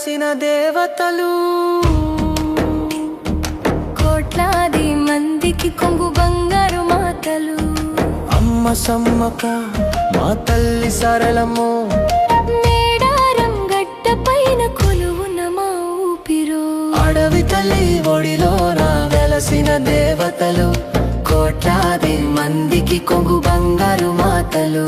వెలసిన దేవతలు కోట్లాది మందికి కొంగు బంగారు మాతలు అమ్మ సమ్మక మా తల్లి సరళము మేడారం గడ్డ పైన కొలువున మా ఊపిరో అడవి తల్లి ఒడిలోన వెలసిన దేవతలు కోట్లాది మందికి కొంగు బంగారు మాతలు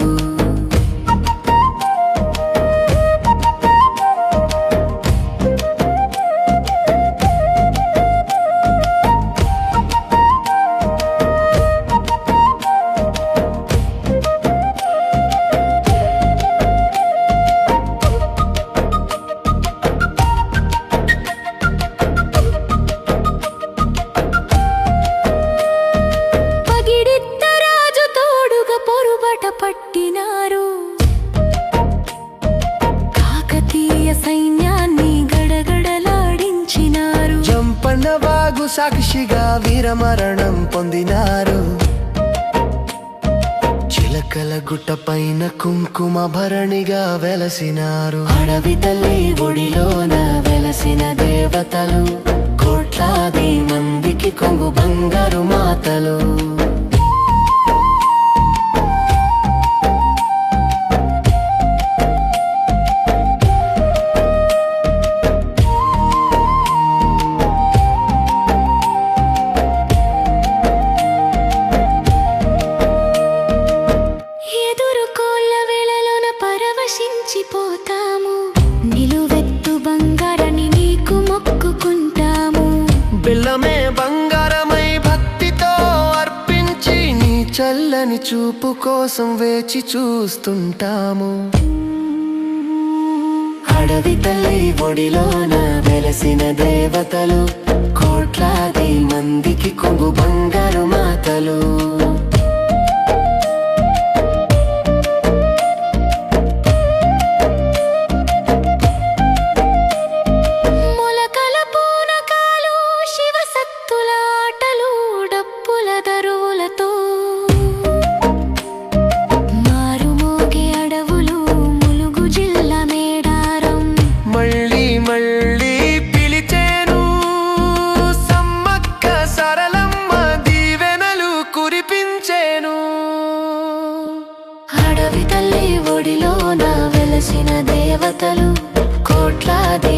పట్టినారు కాకతీయ సైన్యాన్ని గడగడలాడించినారు జంపన్న వాగు సాక్షిగా వీరమరణం పొందినారు చిలకల గుట్ట పైన కుంకుమ భరణిగా వెలసినారు అడవి తల్లి గుడిలోన వెలసిన దేవతలు కోట్లాది మందికి కొంగు బంగారు మాతలు పరవశించిపోతాము నిలువెత్తు బంగారని నీకు మొక్కుకుంటాము బిల్లమే బంగారమై భక్తితో అర్పించి నీ చల్లని చూపు కోసం వేచి చూస్తుంటాము అడవి తల్లి ఒడిలోన వెలసిన దేవతలు కోట్లాది మందికి కొంగు బంగారు మాతలు అడవి తల్లి ఒడిలోన వెలసిన దేవతలు కోట్లాది